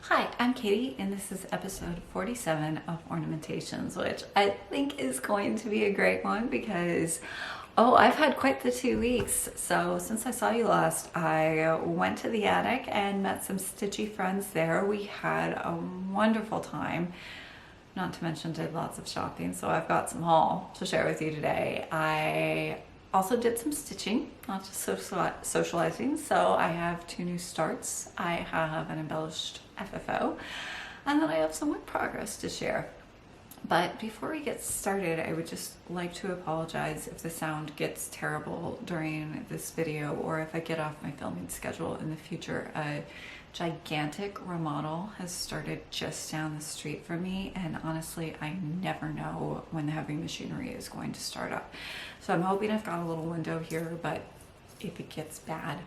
Hi, I'm Katie, and this is episode 47 of Ornamentations, which I think is going to be a great one because, I've had quite the 2 weeks. So since I saw you last, I went to the attic and met some stitchy friends there. We had a wonderful time. Not to mention did lots of shopping, so I've got some haul to share with you today. I also did some stitching, not just socializing, so I have 2 new starts. I have an embellished FFO, and then I have some work progress to share. But before we get started, I would just like to apologize if the sound gets terrible during this video or if I get off my filming schedule in the future. A gigantic remodel has started just down the street from me, and honestly, I never know when the heavy machinery is going to start up. So I'm hoping I've got a little window here, but if it gets bad,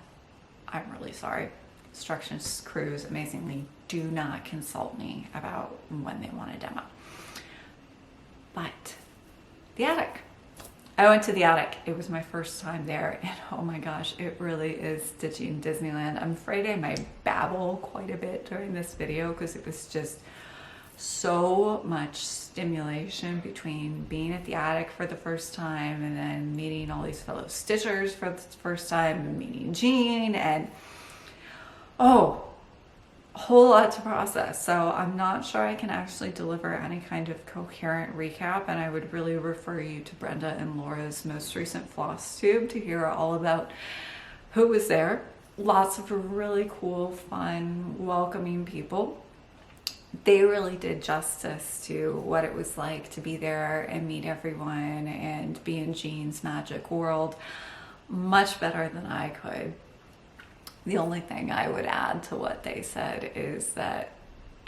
I'm really sorry. Construction crews, amazingly, do not consult me about when they want a demo. But the attic. I went to the attic. It was my first time there, and oh my gosh, it really is stitching Disneyland. I'm afraid I might babble quite a bit during this video because it was just so much stimulation between being at the attic for the first time and then meeting all these fellow stitchers for the first time and meeting Jean, and a whole lot to process. So I'm not sure I can actually deliver any kind of coherent recap, and I would really refer you to Brenda and Laura's most recent Flosstube to hear all about who was there. Lots of really cool, fun, welcoming people. They really did justice to what it was like to be there and meet everyone and be in Jean's magic world much better than I could. The only thing I would add to what they said is that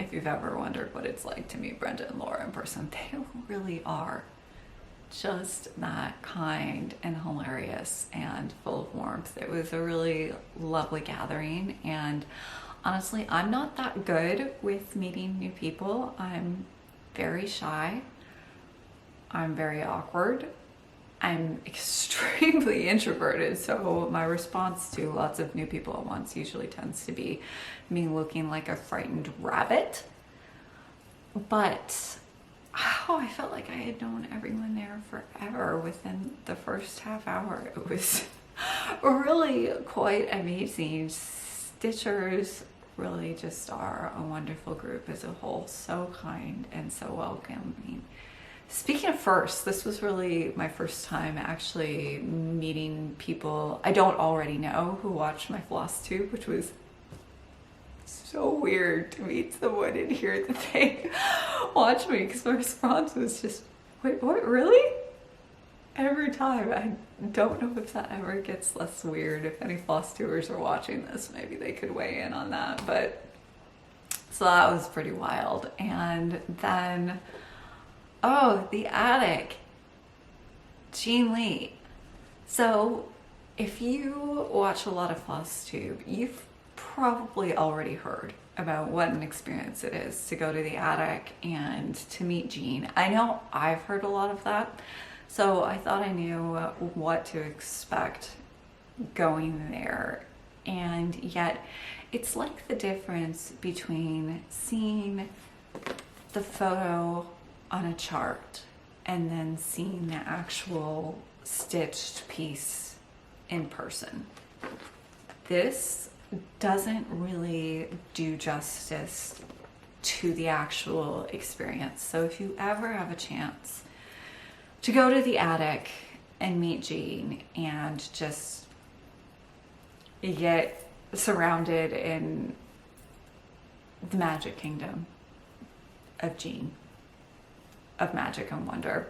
if you've ever wondered what it's like to meet Brenda and Laura in person, they really are just that kind and hilarious and full of warmth. It was a really lovely gathering, and honestly, I'm not that good with meeting new people. I'm very shy. I'm very awkward. I'm extremely introverted, so my response to lots of new people at once usually tends to be me looking like a frightened rabbit. But I felt like I had known everyone there forever within the first half hour. It was really quite amazing. Stitchers really just are a wonderful group as a whole, so kind and so welcoming. Speaking of first, this was really my first time actually meeting people I don't already know who watched my Flosstube, which was so weird to meet someone and hear that they watch me, because my response was just, wait, what, really? Every time. I don't know if that ever gets less weird. If any Flosstubers are watching this, maybe they could weigh in on that. But so that was pretty wild. And then the attic. Jean Lee. So if you watch a lot of Flosstube, you've probably already heard about what an experience it is to go to the attic and to meet Jean. I know I've heard a lot of that, so I thought I knew what to expect going there. And yet it's like the difference between seeing the photo on a chart and then seeing the actual stitched piece in person. This doesn't really do justice to the actual experience. So if you ever have a chance to go to the attic and meet Jean and just get surrounded in the magic kingdom of Jean, of magic and wonder,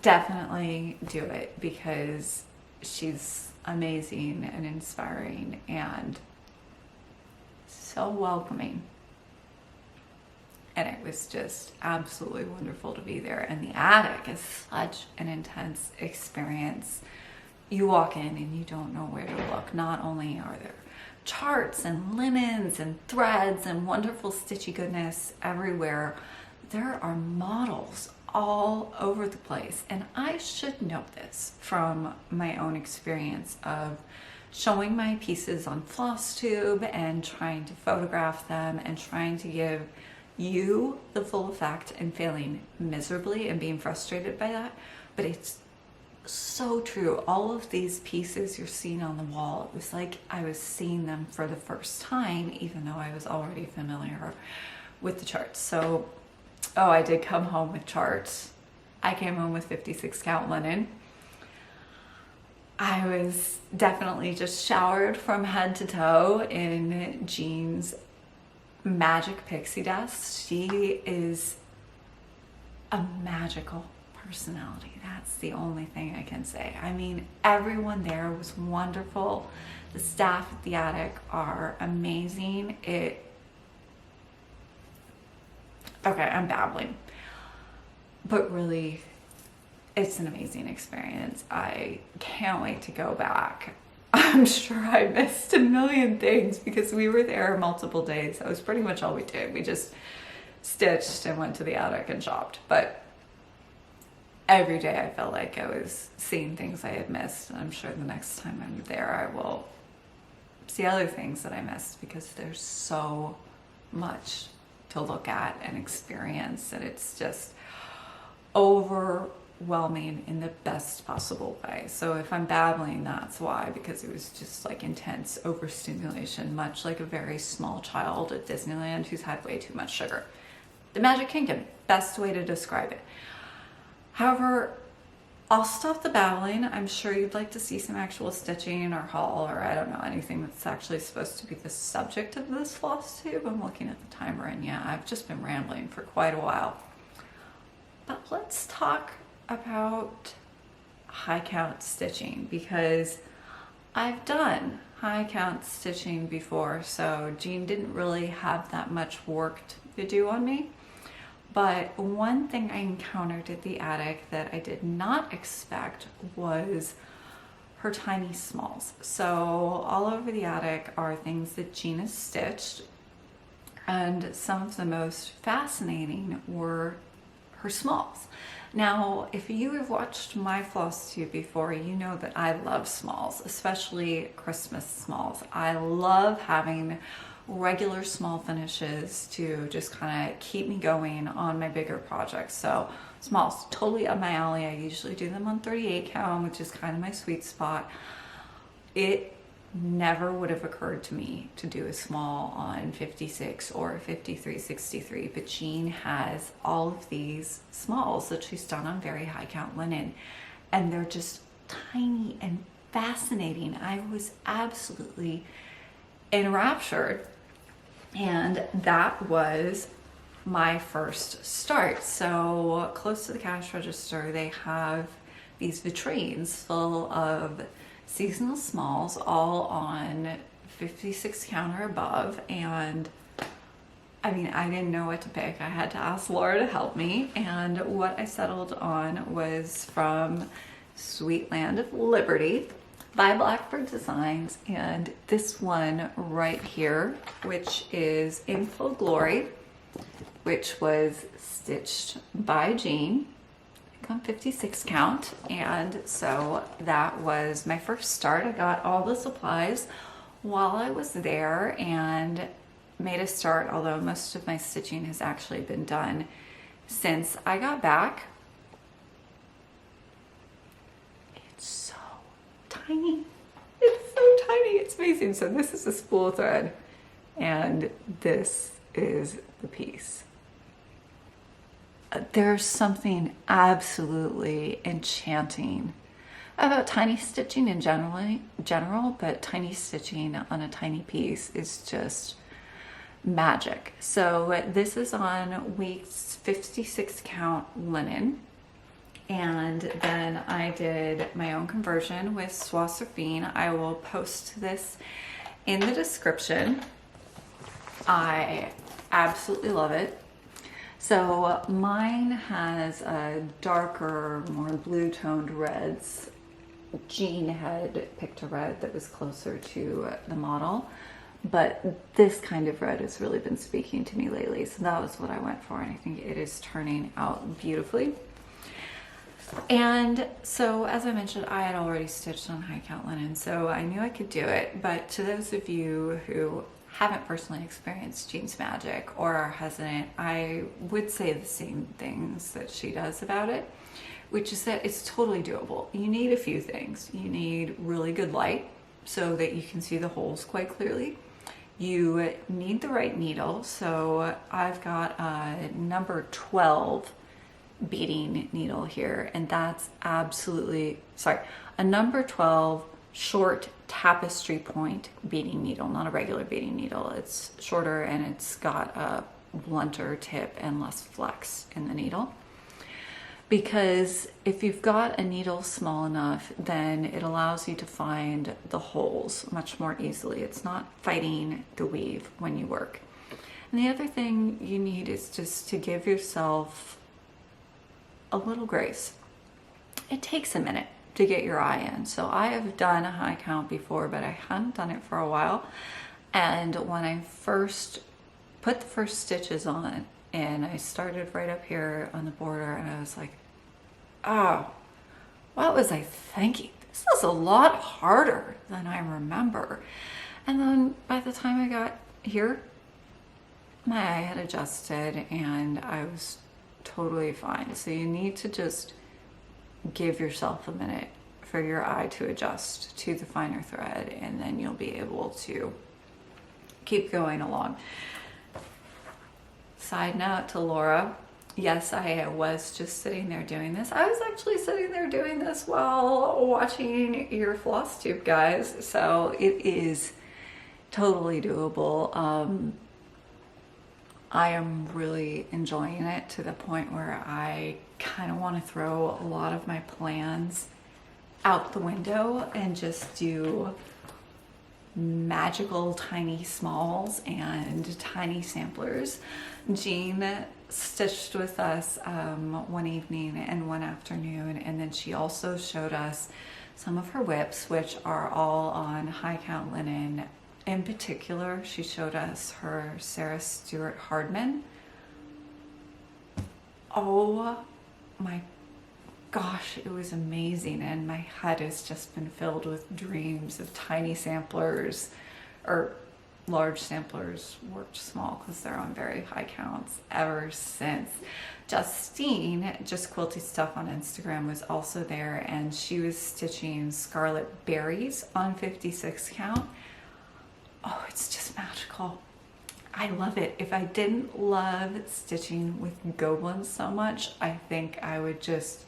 definitely do it, because she's amazing and inspiring and so welcoming. And it was just absolutely wonderful to be there. And the attic is such an intense experience. You walk in and you don't know where to look. Not only are there charts and linens and threads and wonderful stitchy goodness everywhere, there are models all over the place. And I should know this from my own experience of showing my pieces on Flosstube and trying to photograph them and trying to give you the full effect and failing miserably and being frustrated by that. But it's so true. All of these pieces you're seeing on the wall, it was like I was seeing them for the first time, even though I was already familiar with the charts. So, oh, I did come home with charts. I came home with 56 count linen. I was definitely just showered from head to toe in Jean's magic pixie dust. She is a magical personality. That's the only thing I can say. I mean, everyone there was wonderful. The staff at the attic are amazing. Okay, I'm babbling. But really, it's an amazing experience. I can't wait to go back. I'm sure I missed a million things because we were there multiple days. That was pretty much all we did. We just stitched and went to the attic and shopped. But every day I felt like I was seeing things I had missed. And I'm sure the next time I'm there, I will see other things that I missed because there's so much to look at and experience. And it's just overwhelming in the best possible way. So if I'm babbling, that's why, because it was just like intense overstimulation, much like a very small child at Disneyland who's had way too much sugar. The Magic Kingdom, best way to describe it. However, I'll stop the babbling. I'm sure you'd like to see some actual stitching or haul or I don't know, anything that's actually supposed to be the subject of this Flosstube. I'm looking at the timer and yeah, I've just been rambling for quite a while. But let's talk about high count stitching because I've done high count stitching before, so Jean didn't really have that much work to do on me. But one thing I encountered at the attic that I did not expect was her tiny smalls. So all over the attic are things that Jean has stitched, and some of the most fascinating were her smalls. Now, if you have watched my Flosstube before, you know that I love smalls, especially Christmas smalls. I love having regular small finishes to just kind of keep me going on my bigger projects. So smalls, totally up my alley. I usually do them on 38 count, which is kind of my sweet spot. It never would have occurred to me to do a small on 56 or 5363, but Jean has all of these smalls that she's done on very high count linen, and they're just tiny and fascinating. I was absolutely enraptured, and that was my first start. So close to the cash register, they have these vitrines full of seasonal smalls, all on 56 count or above. And I mean, I didn't know what to pick. I had to ask Laura to help me. And what I settled on was from Sweet Land of Liberty by Blackbird Designs. And this one right here, which is In Full Glory, which was stitched by Jean on 56 count. And so that was my first start. I got all the supplies while I was there and made a start, although most of my stitching has actually been done since I got back. It's so tiny. It's so tiny. It's amazing. So this is a spool thread and this is the piece. There's something absolutely enchanting about tiny stitching in general, but tiny stitching on a tiny piece is just magic. So this is on week's 56 count linen, and then I did my own conversion with Surfine. I will post this in the description. I absolutely love it. So mine has a darker, more blue toned reds. Jean had picked a red that was closer to the model, but this kind of red has really been speaking to me lately. So that was what I went for, and I think it is turning out beautifully. And so, as I mentioned, I had already stitched on high count linen, so I knew I could do it. But to those of you who haven't personally experienced Jean's magic or are hesitant, I would say the same things that she does about it, which is that it's totally doable. You need a few things. You need really good light so that you can see the holes quite clearly. You need the right needle. So I've got a number 12 beading needle here, and that's absolutely, sorry, a number 12 short tapestry point beading needle, not a regular beading needle. It's shorter and it's got a blunter tip and less flex in the needle. Because if you've got a needle small enough, then it allows you to find the holes much more easily. It's not fighting the weave when you work. And the other thing you need is just to give yourself a little grace. It takes a minute to get your eye in. So I have done a high count before, but I hadn't done it for a while. And when I first put the first stitches on, and I started right up here on the border, and I was like, oh, what was I thinking? This is a lot harder than I remember. And then by the time I got here, my eye had adjusted and I was totally fine. So you need to just give yourself a minute for your eye to adjust to the finer thread, and then you'll be able to keep going along. Side note to Laura, yes, I was just sitting there doing this. I was actually sitting there doing this while watching your Flosstube, guys. So it is totally doable. I am really enjoying it to the point where I kind of want to throw a lot of my plans out the window and just do magical tiny smalls and tiny samplers. Jean stitched with us one evening and one afternoon, and then she also showed us some of her whips, which are all on high count linen. In particular, she showed us her Sarah Stewart Hardman. Oh my gosh, it was amazing, and my head has just been filled with dreams of tiny samplers, or large samplers worked small because they're on very high counts ever since. Justine, just quilty stuff on Instagram, was also there, and she was stitching Scarlet Berries on 56 count. Oh, it's just magical. I love it. If I didn't love stitching with goblins so much, I think I would just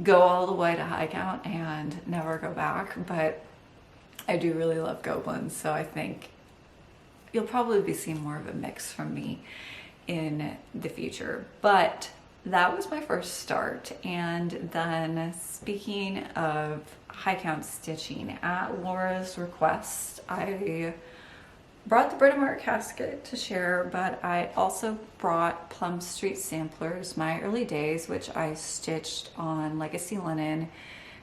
go all the way to high count and never go back. But I do really love goblins, so I think you'll probably be seeing more of a mix from me in the future. But that was my first start. And then, speaking of high count stitching, at Laura's request, I brought the Britomart casket to share, but I also brought Plum Street samplers, my early days, which I stitched on Legacy Linen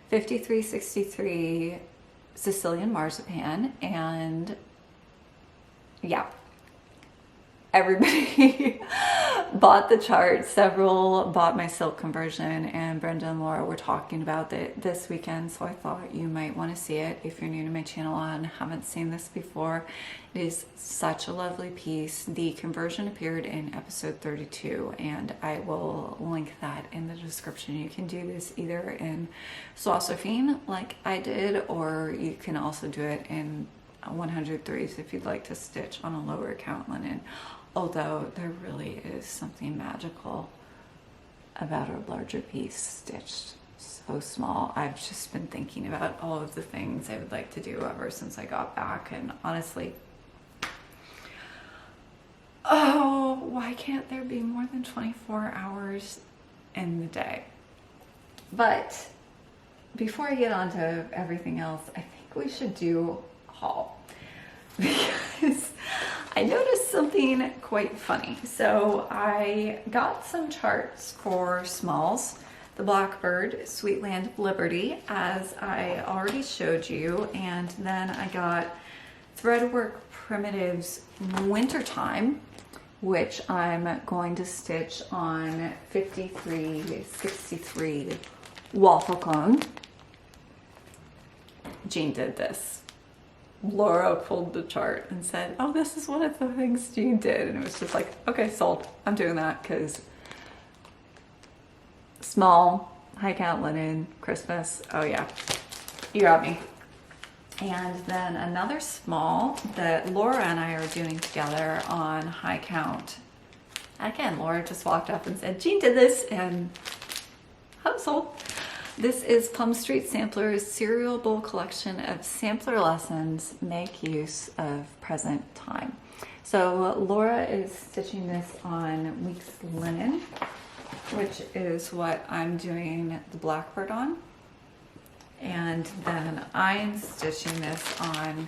5363 Sicilian Marzipan. And yeah, everybody bought the chart. Several bought my silk conversion, and Brenda and Laura were talking about it this weekend, so I thought you might want to see it if you're new to my channel and haven't seen this before. It is such a lovely piece. The conversion appeared in episode 32, and I will link that in the description. You can do this either in Surfine like I did, or you can also do it in 103s if you'd like to stitch on a lower count linen. Although there really is something magical about a larger piece stitched so small. I've just been thinking about all of the things I would like to do ever since I got back, and honestly, oh, why can't there be more than 24 hours in the day? But before I get on to everything else, I think we should do a haul, because I noticed something quite funny. So I got some charts for smalls, the Blackbird, Sweet Land of Liberty, as I already showed you, and then I got Threadwork Primitives Wintertime which I'm going to stitch on 5363 waffle cone. Jean did this. Laura pulled the chart and said, oh, this is one of the things Jean did. And it was just like, okay, sold. I'm doing that because small, high count linen, Christmas. Oh yeah, you got me. And then another small that Laura and I are doing together on high count. Again, Laura just walked up and said, Jean did this, and I'm sold. This is Plum Street Samplers Cereal Bowl Collection of Sampler Lessons. Make use of present time. So Laura is stitching this on week's linen, which is what I'm doing the Blackbird on. And then I'm stitching this on,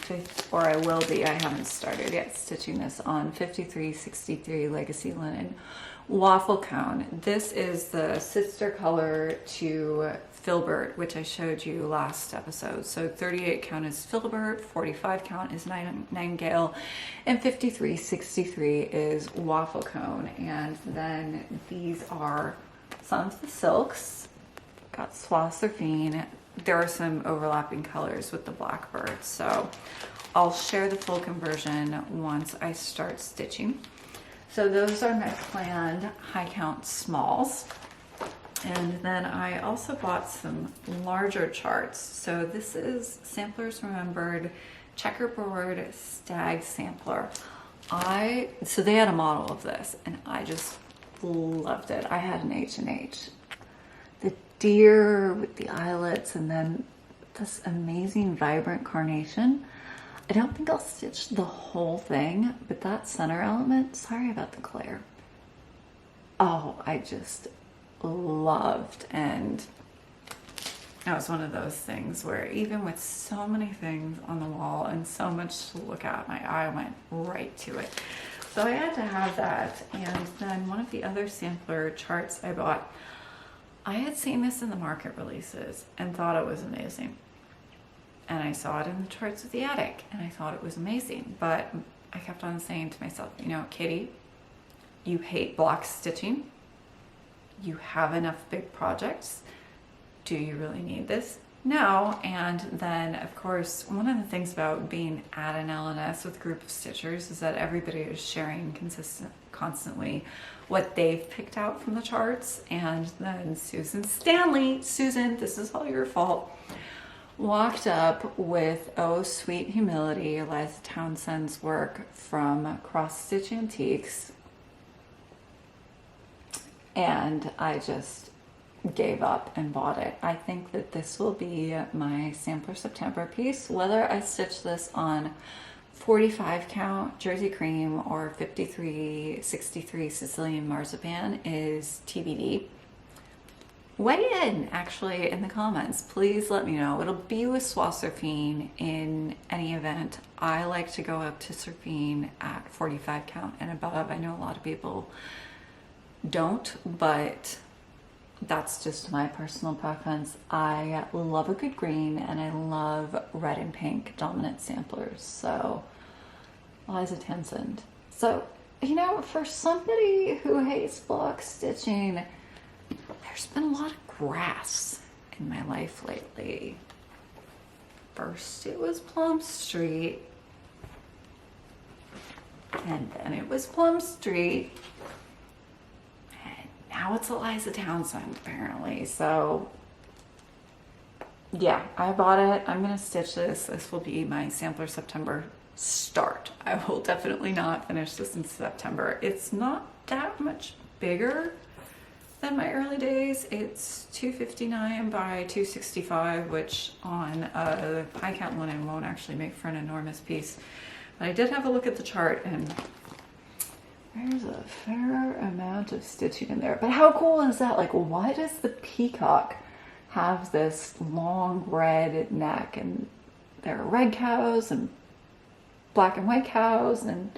or I will be, I haven't started yet, stitching this on 5363 Legacy Linen Waffle Cone. This is the sister color to Filbert, which I showed you last episode. So 38 count is Filbert, 45 count is Nightingale, and 5363 is Waffle Cone. And then these are some of the silks. Got Surfine. There are some overlapping colors with the Blackbird, so I'll share the full conversion once I start stitching. So those are my planned high count smalls. And then I also bought some larger charts. So this is Samplers Remembered Checkerboard Stag Sampler. So they had a model of this and I just loved it. I had an H&H. The deer with the eyelets and then this amazing vibrant carnation. I don't think I'll stitch the whole thing, but that center element, sorry about the glare. Oh, I just loved, and that was one of those things where even with so many things on the wall and so much to look at, my eye went right to it. So I had to have that. And then one of the other sampler charts I bought, I had seen this in the market releases and thought it was amazing. And I saw it in the charts of the attic and I thought it was amazing. But I kept on saying to myself, you know, Katie, you hate block stitching. You have enough big projects. Do you really need this? No. And then of course, one of the things about being at an LNS with a group of stitchers is that everybody is sharing constantly what they've picked out from the charts. And then Susan Stanley, Susan, this is all your fault, walked up with Oh Sweet Humility, Eliza Townsend's work from Cross Stitch Antiques. And I just gave up and bought it. I think that this will be my Sampler September piece. Whether I stitch this on 45 count Jersey Cream or 5363 Sicilian Marzipan is TBD. Weigh in actually in the comments. Please let me know. It'll be with Surfine in any event. I like to go up to Surfine at 45 count and above. I know a lot of people don't, but that's just my personal preference. I love a good green and I love red and pink dominant samplers. So Eliza Townsend. So, you know, for somebody who hates block stitching, there's been a lot of grass in my life lately. First it was Plum Street, and then it was Plum Street, and now it's Eliza Townsend apparently. So yeah, I bought it. I'm gonna stitch this. This will be my Sampler September start. I will definitely not finish this in September. It's not that much bigger than my early days. It's 259 by 265, which on a high count linen won't actually make for an enormous piece. But I did have a look at the chart and there's a fair amount of stitching in there. But how cool is that? Like, why does the peacock have this long red neck? And there are red cows and black and white cows and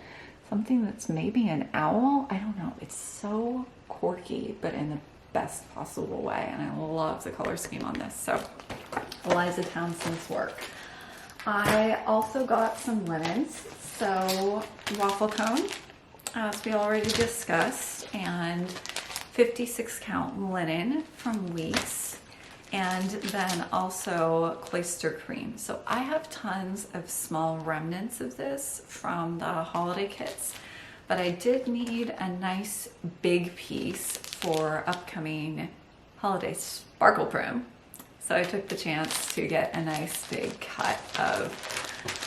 something that's maybe an owl. I don't know. It's so quirky, but in the best possible way. And I love the color scheme on this. So Eliza Townsend's work. I also got some linens. So waffle cone. as we already discussed, and 56 count linen from Weeks, and then also cloister cream. So I have tons of small remnants of this from the holiday kits, but I did need a nice big piece for upcoming holiday sparkle prim. So I took the chance to get a nice big cut of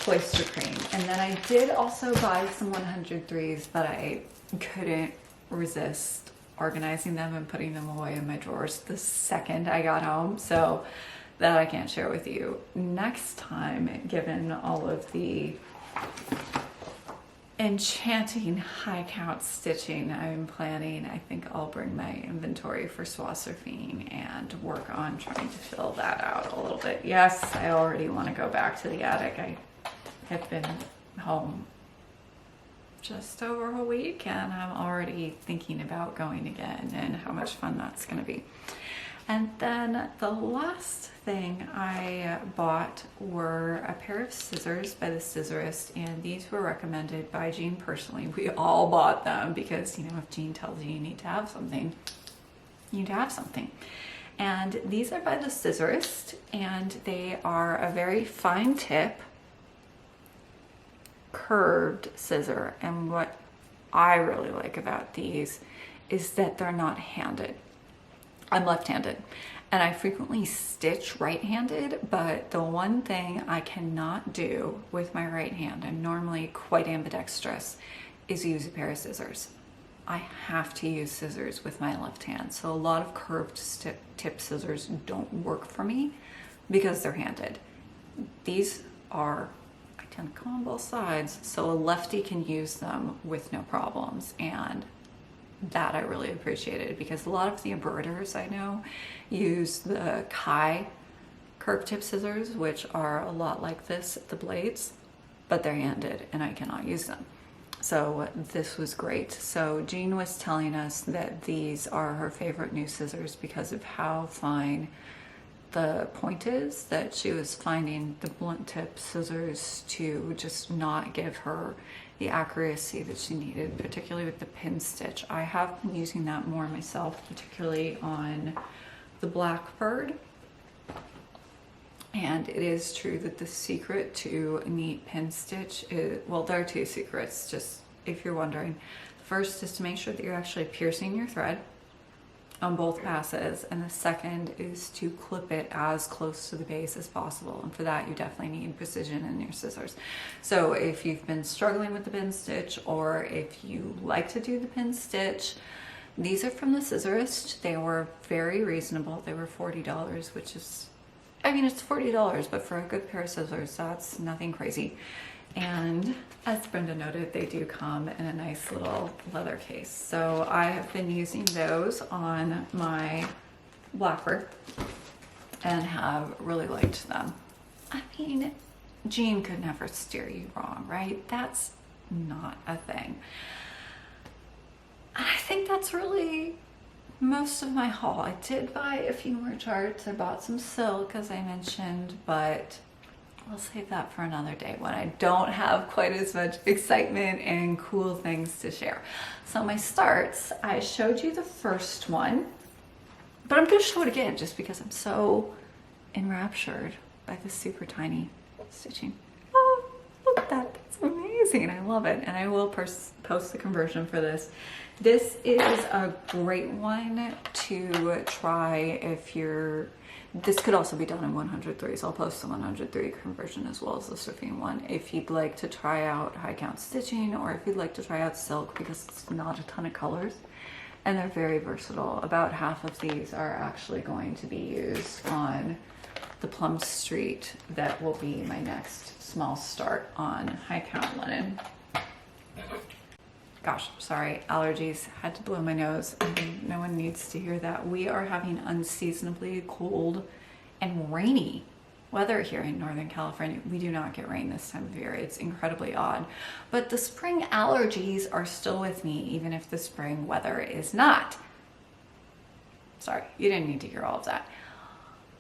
cloister cream. And then I did also buy some 103s, but I couldn't resist organizing them and putting them away in my drawers the second I got home. So that I can't share with you. Next time, given all of the enchanting high count stitching I'm planning, I think I'll bring my inventory for Surfine and work on trying to fill that out a little bit. Yes, I already want to go back to the attic. I have been home just over a week and I'm already thinking about going again and how much fun that's going to be. And then the last thing I bought were a pair of scissors by the Scissorist, and these were recommended by Jean personally. We all bought them because, you know, if Jean tells you you need to have something, you need to have something. And these are by the Scissorist, and they are a very fine tip, curved scissor. And what I really like about these is that they're not handed. I'm left-handed and I frequently stitch right-handed, but the one thing I cannot do with my right hand, I'm normally quite ambidextrous, is use a pair of scissors. I have to use scissors with my left hand. So a lot of curved tip scissors don't work for me because they're handed. These are identical on both sides, so a lefty can use them with no problems, and that I really appreciated because a lot of the embroiderers I know use the Kai curved tip scissors, which are a lot like this at the blades, but they're handed and I cannot use them. So this was great. So Jean was telling us that these are her favorite new scissors because of how fine the point is, that she was finding the blunt tip scissors to just not give her the accuracy that she needed, particularly with the pin stitch. I have been using that more myself, particularly on the Blackbird. And it is true that the secret to a neat pin stitch is, well, there are two secrets, just if you're wondering. The first is to make sure that you're actually piercing your thread on both passes, and the second is to clip it as close to the base as possible, and for that you definitely need precision in your scissors. So if you've been struggling with the pin stitch, or if you like to do the pin stitch, these are from the Scissorist. They were very reasonable. They were $40, which is, I mean, it's $40, but for a good pair of scissors, that's nothing crazy. And as Brenda noted, they do come in a nice little leather case. So I have been using those on my Blackbird and have really liked them. I mean, Jean could never steer you wrong, right? That's not a thing. I think that's really most of my haul. I did buy a few more charts. I bought some silk, as I mentioned, but I'll save that for another day when I don't have quite as much excitement and cool things to share. So my starts, I showed you the first one, but I'm going to show it again just because I'm so enraptured by the super tiny stitching. Oh, look at that. That's amazing. I love it. And I will post the conversion for this. This is a great one to try if you're, this could also be done in 103s. I'll post the 103 conversion as well as the Surfine one if you'd like to try out high count stitching, or if you'd like to try out silk, because it's not a ton of colors and they're very versatile. About half of these are actually going to be used on the Plum Street. That will be my next small start on high count linen. Gosh, sorry, allergies, had to blow my nose. I mean, no one needs to hear that. We are having unseasonably cold and rainy weather here in Northern California. We do not get rain this time of year. It's incredibly odd. But the spring allergies are still with me, even if the spring weather is not. Sorry, you didn't need to hear all of that.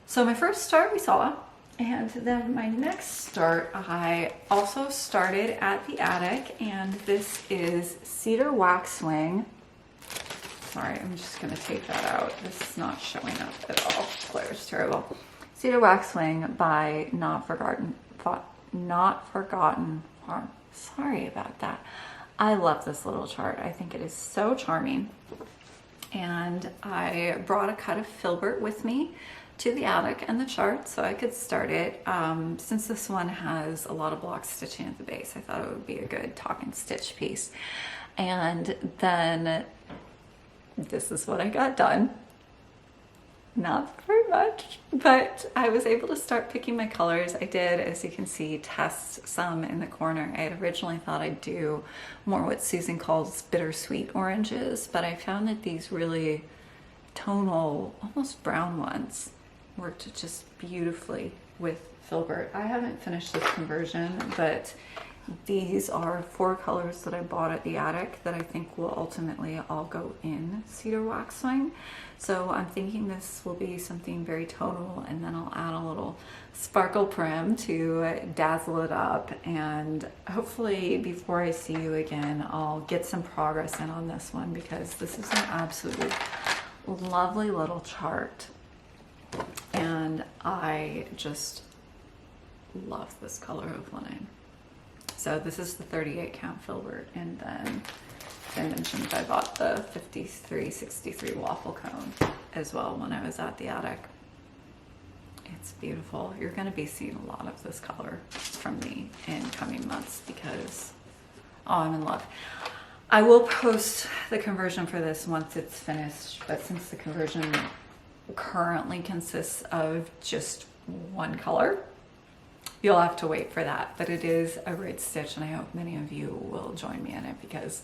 So my first start we saw And then my next start, I also started at the attic, and this is Cedar Waxwing. Sorry, I'm just gonna take that out. This is not showing up at all. Claire's terrible. Cedar Waxwing by Not Forgotten Farm. Sorry about that. I love this little chart. I think it is so charming. And I brought a cut of Filbert with me to the attic and the chart so I could start it. Since this one has a lot of block stitching at the base, I thought it would be a good talking stitch piece. And then this is what I got done. Not very much, but I was able to start picking my colors. I did, as you can see, test some in the corner. I had originally thought I'd do more what Susan calls bittersweet oranges, but I found that these really tonal, almost brown ones worked just beautifully with Filbert. I haven't finished this conversion, but these are 4 colors that I bought at the attic that I think will ultimately all go in Cedar Waxwing. So I'm thinking this will be something very tonal, and then I'll add a little sparkle prim to dazzle it up. And hopefully before I see you again, I'll get some progress in on this one, because this is an absolutely lovely little chart. And I just love this color of linen. So this is the 38 count Filbert, and then as I mentioned, I bought the 5363 waffle cone as well when I was at the attic. It's beautiful. You're going to be seeing a lot of this color from me in coming months because, oh, I'm in love. I will post the conversion for this once it's finished, but since the conversion currently consists of just one color, you'll have to wait for that. But it is a great stitch, and I hope many of you will join me in it because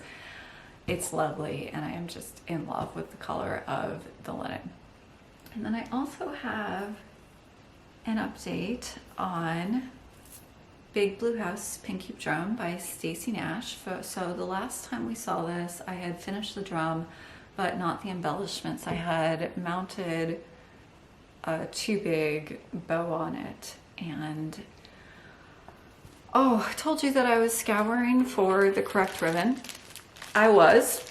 it's lovely, and I am just in love with the color of the linen. And then I also have an update on Big Blue House Pink Cube Drum by Stacy Nash. So the last time we saw this, I had finished the drum, but not the embellishments. I had mounted a too big bow on it, and oh, I told you that I was scouring for the correct ribbon. I was.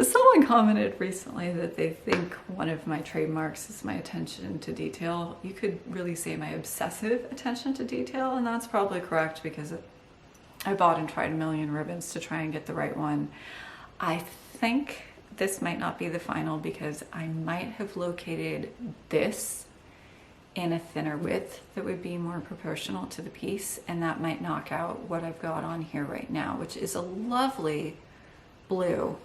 Someone commented recently that they think one of my trademarks is my attention to detail. You could really say my obsessive attention to detail, and that's probably correct because I bought and tried a million ribbons to try and get the right one. I think this might not be the final because I might have located this in a thinner width that would be more proportional to the piece, and that might knock out what I've got on here right now, which is a lovely blue,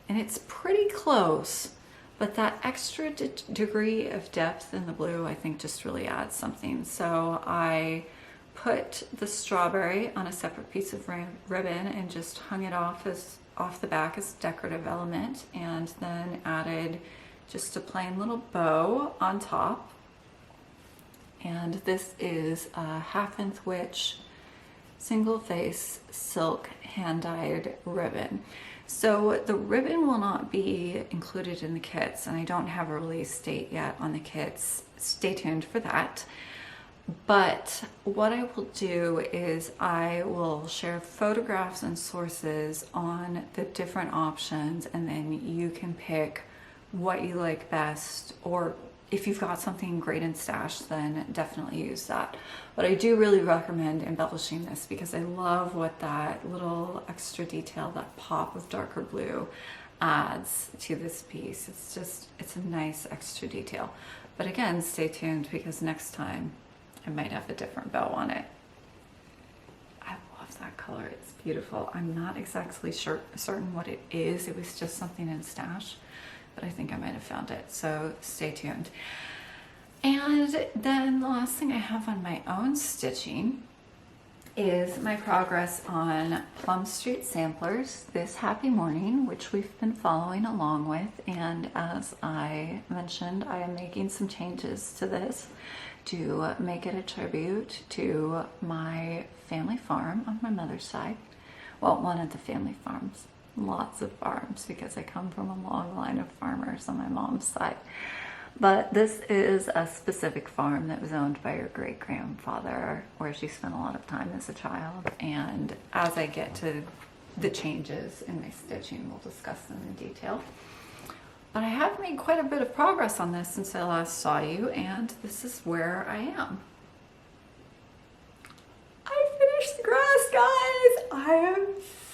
and it's pretty close, but that extra degree of depth in the blue I think just really adds something. So I put the strawberry on a separate piece of ribbon and just hung it off the back as a decorative element, and then added just a plain little bow on top. And this is a 1/2" Witch single face silk hand dyed ribbon. So the ribbon will not be included in the kits, and I don't have a release date yet on the kits. Stay tuned for that. But what I will do is I will share photographs and sources on the different options, and then you can pick what you like best, or if you've got something great in stash, then definitely use that. But I do really recommend embellishing this because I love what that little extra detail, that pop of darker blue adds to this piece. It's a nice extra detail. But again, stay tuned because next time I might have a different bow on it. I love that color. It's beautiful. I'm not exactly certain what it is. It was just something in stash, but I think I might have found it. So stay tuned. And then the last thing I have on my own stitching is my progress on Plum Street Samplers this happy morning, which we've been following along with. And as I mentioned, I am making some changes to this to make it a tribute to my family farm on my mother's side. Well, one of the family farms. Lots of farms because I come from a long line of farmers on my mom's side. But this is a specific farm that was owned by your great-grandfather, where she spent a lot of time as a child. And as I get to the changes in my stitching, we'll discuss them in detail. But I have made quite a bit of progress on this since I last saw you, and this is where I am. I finished the grass, guys! I am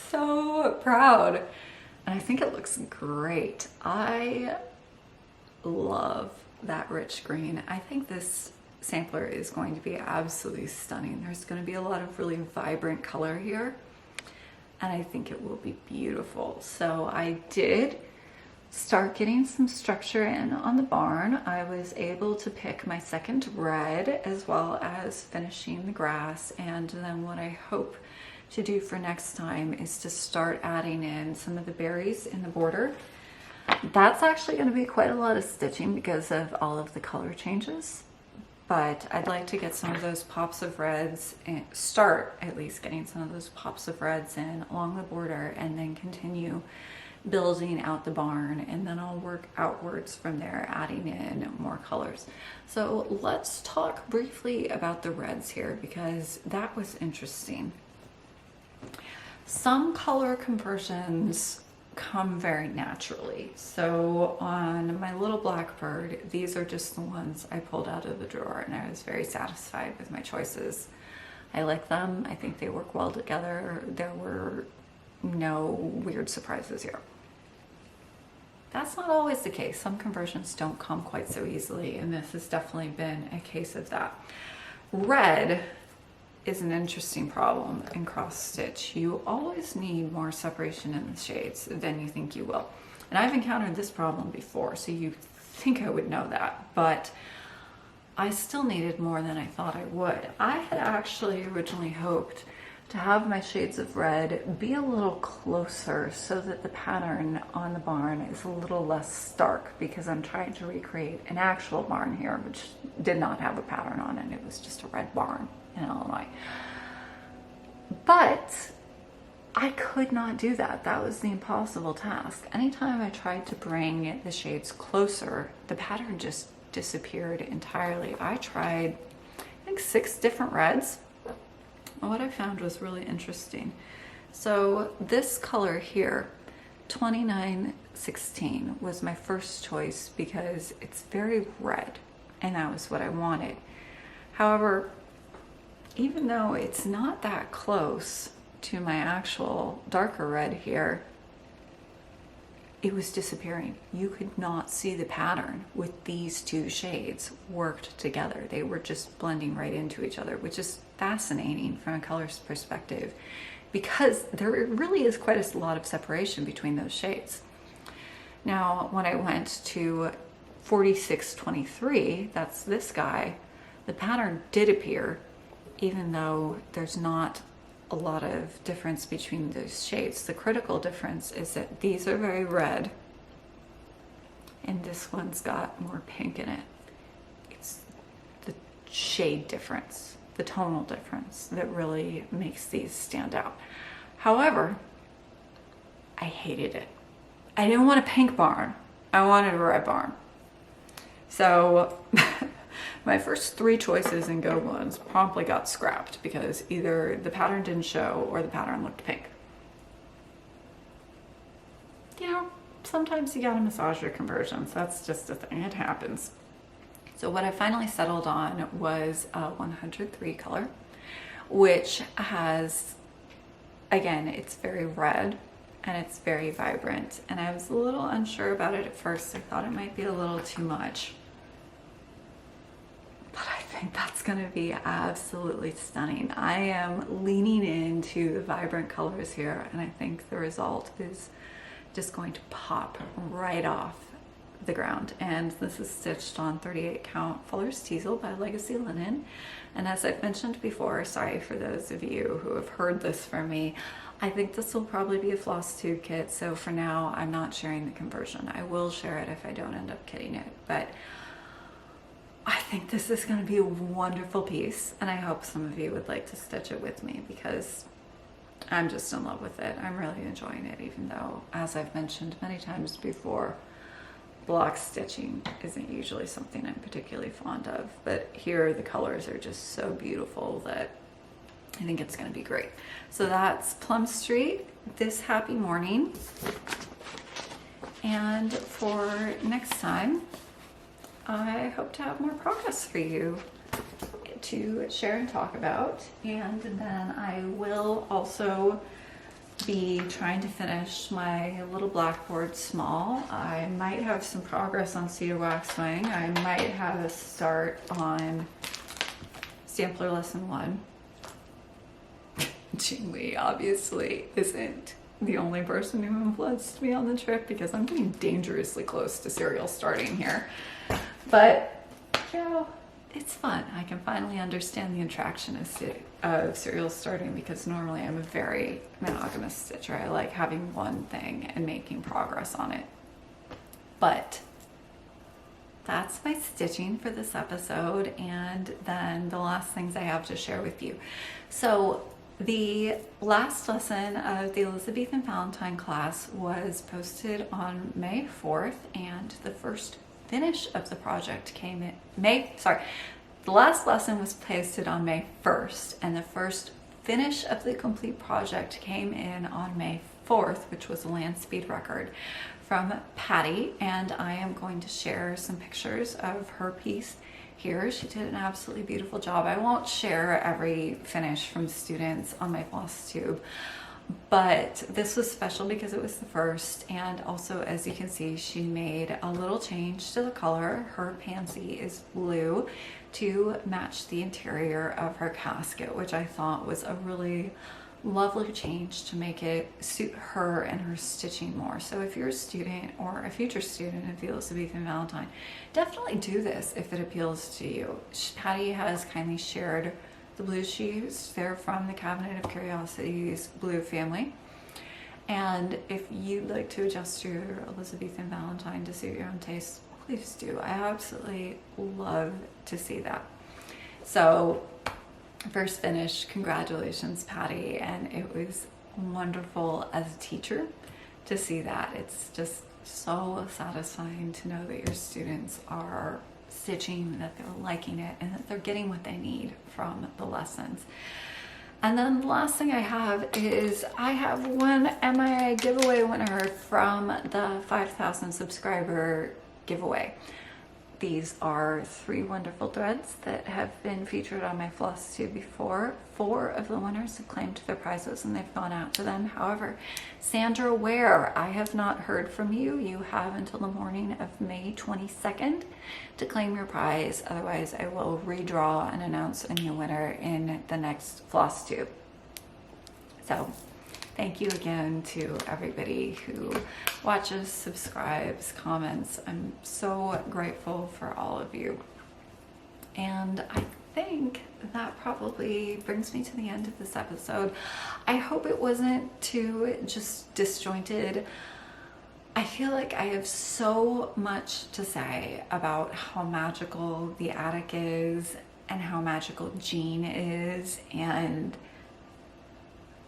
so proud. And I think it looks great. I love that rich green. I think this sampler is going to be absolutely stunning. There's going to be a lot of really vibrant color here, and I think it will be beautiful. So I did start getting some structure in on the barn. I was able to pick my second red, as well as finishing the grass. And then what I hope to do for next time is to start adding in some of the berries in the border. That's actually going to be quite a lot of stitching because of all of the color changes, but I'd like to get some of those pops of reds and start at least getting some of those pops of reds in along the border, and then continue building out the barn, and then I'll work outwards from there, adding in more colors. So let's talk briefly about the reds here, because that was interesting. Some color conversions come very naturally. So on my little Blackbird, these are just the ones I pulled out of the drawer, and I was very satisfied with my choices. I like them. I think they work well together. There were no weird surprises here. That's not always the case. Some conversions don't come quite so easily, and this has definitely been a case of that. Red is an interesting problem in cross stitch. You always need more separation in the shades than you think you will. And I've encountered this problem before, so you think I would know that, but I still needed more than I thought I would. I had actually originally hoped to have my shades of red be a little closer so that the pattern on the barn is a little less stark, because I'm trying to recreate an actual barn here, which did not have a pattern on it. It was just a red barn in Illinois. But I could not do that. That was the impossible task. Anytime I tried to bring the shades closer, the pattern just disappeared entirely. I tried, I think, 6 different reds. And what I found was really interesting. So this color here, 2916, was my first choice because it's very red, and that was what I wanted. However, even though it's not that close to my actual darker red here, it was disappearing. You could not see the pattern with these two shades worked together. They were just blending right into each other, which is fascinating from a color's perspective, because there really is quite a lot of separation between those shades. Now, when I went to 4623, that's this guy, the pattern did appear, even though there's not a lot of difference between those shades. The critical difference is that these are very red, and this one's got more pink in it. It's the shade difference, the tonal difference, that really makes these stand out. However, I hated it. I didn't want a pink barn. I wanted a red barn. So my first 3 choices in Go Ones promptly got scrapped because either the pattern didn't show or the pattern looked pink. You know, sometimes you gotta massage your conversions. That's just a thing, it happens. So what I finally settled on was a 103 color, which has, again, it's very red and it's very vibrant. And I was a little unsure about it at first. I thought it might be a little too much. But I think that's gonna be absolutely stunning. I am leaning into the vibrant colors here, and I think the result is just going to pop right off the ground. And this is stitched on 38 count Fuller's Teasel by Legacy Linen. And as I've mentioned before, sorry for those of you who have heard this from me, I think this will probably be a Flosstube kit. So for now, I'm not sharing the conversion. I will share it if I don't end up kitting it. But I think this is going to be a wonderful piece, and I hope some of you would like to stitch it with me, because I'm just in love with it. I'm really enjoying it, even though, as I've mentioned many times before, block stitching isn't usually something I'm particularly fond of, but here the colors are just so beautiful that I think it's going to be great. So that's Plum Street this happy morning. And for next time, I hope to have more progress for you to share and talk about. And then I will also be trying to finish my little Blackboard small. I might have some progress on Cedar Waxwing. I might have a start on Sampler Lesson 1. Jean Lee obviously isn't the only person who influenced me on the trip, because I'm getting dangerously close to serial starting here. But, you know, it's fun. I can finally understand the attraction of serial starting, because normally I'm a very monogamous stitcher. I like having one thing and making progress on it. But that's my stitching for this episode, and then the last things I have to share with you. So the last lesson of the Elizabethan Valentine class was posted on May 4th, and the first finish of the project came in the last lesson was posted on May 1st, and the first finish of the complete project came in on May 4th, which was a land speed record from Patty, and I am going to share some pictures of her piece here. She did an absolutely beautiful job. I won't share every finish from students on my Flosstube, but this was special because it was the first, and also, as you can see, she made a little change to the color. Her pansy is blue to match the interior of her casket, which I thought was a really lovely change to make it suit her and her stitching more. So if you're a student or a future student of the Elizabethan Valentine, definitely do this if it appeals to you. Patty has kindly shared the blues she used. They're from the Cabinet of Curiosities blue family. And if you'd like to adjust your Elizabethan Valentine to suit your own taste, please do. I absolutely love to see that. So first finish, congratulations, Patty. And it was wonderful as a teacher to see that. It's just so satisfying to know that your students are stitching, that they're liking it, and that they're getting what they need from the lessons. And then the last thing I have is I have one MIA giveaway winner from the 5,000 subscriber giveaway. These are 3 wonderful threads that have been featured on my Flosstube before. 4 of the winners have claimed their prizes and they've gone out to them. However, Sandra Ware, I have not heard from you. You have until the morning of May 22nd to claim your prize. Otherwise, I will redraw and announce a new winner in the next Flosstube. So thank you again to everybody who watches, subscribes, comments. I'm so grateful for all of you. And I think that probably brings me to the end of this episode. I hope it wasn't too just disjointed. I feel like I have so much to say about how magical the attic is and how magical Jean is and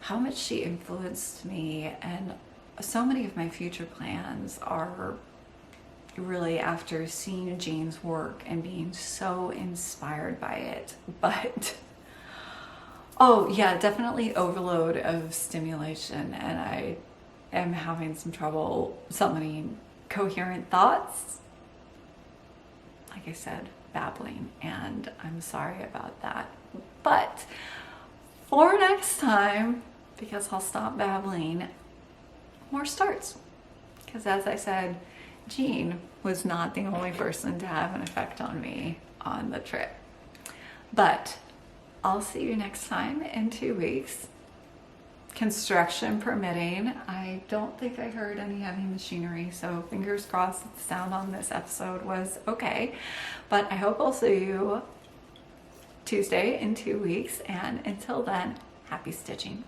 how much she influenced me, and so many of my future plans are really after seeing Jean's work and being so inspired by it. But oh yeah, definitely overload of stimulation, and I am having some trouble summoning coherent thoughts. Like I said, babbling, and I'm sorry about that. But for next time, because I'll stop babbling, more starts. Because as I said, Jean was not the only person to have an effect on me on the trip. But I'll see you next time in 2 weeks. Construction permitting. I don't think I heard any heavy machinery, so fingers crossed that the sound on this episode was okay. But I hope I'll see you Tuesday in 2 weeks, and until then, happy stitching.